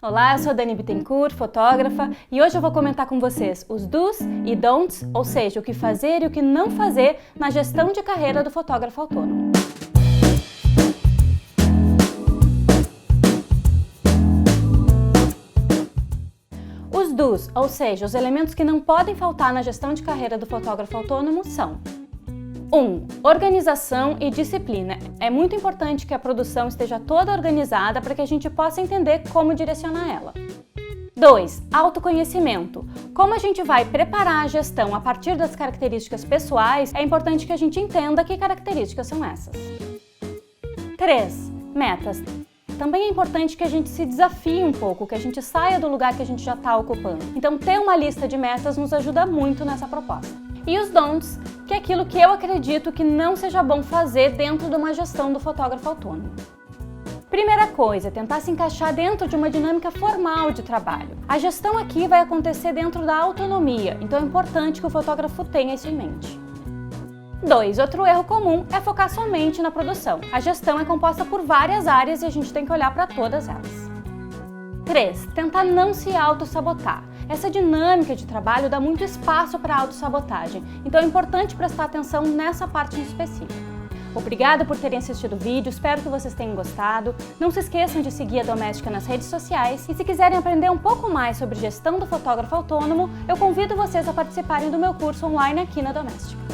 Olá, eu sou Dani Bittencourt, fotógrafa, e hoje eu vou comentar com vocês os do's e don'ts, ou seja, o que fazer e o que não fazer na gestão de carreira do fotógrafo autônomo. Os do's, ou seja, os elementos que não podem faltar na gestão de carreira do fotógrafo autônomo são: 1. Organização e disciplina. É muito importante que a produção esteja toda organizada para que a gente possa entender como direcionar ela. 2. Autoconhecimento. Como a gente vai preparar a gestão a partir das características pessoais, é importante que a gente entenda que características são essas. 3. Metas. Também é importante que a gente se desafie um pouco, que a gente saia do lugar que a gente já está ocupando. Então, ter uma lista de metas nos ajuda muito nessa proposta. E os don'ts, que é aquilo que eu acredito que não seja bom fazer dentro de uma gestão do fotógrafo autônomo. Primeira coisa, tentar se encaixar dentro de uma dinâmica formal de trabalho. A gestão aqui vai acontecer dentro da autonomia, então é importante que o fotógrafo tenha isso em mente. 2. Outro erro comum é focar somente na produção. A gestão é composta por várias áreas e a gente tem que olhar para todas elas. 3. Tentar não se auto-sabotar. Essa dinâmica de trabalho dá muito espaço para a autossabotagem, então é importante prestar atenção nessa parte em específico. Obrigada por terem assistido o vídeo, espero que vocês tenham gostado. Não se esqueçam de seguir a Doméstica nas redes sociais e se quiserem aprender um pouco mais sobre gestão do fotógrafo autônomo, eu convido vocês a participarem do meu curso online aqui na Doméstica.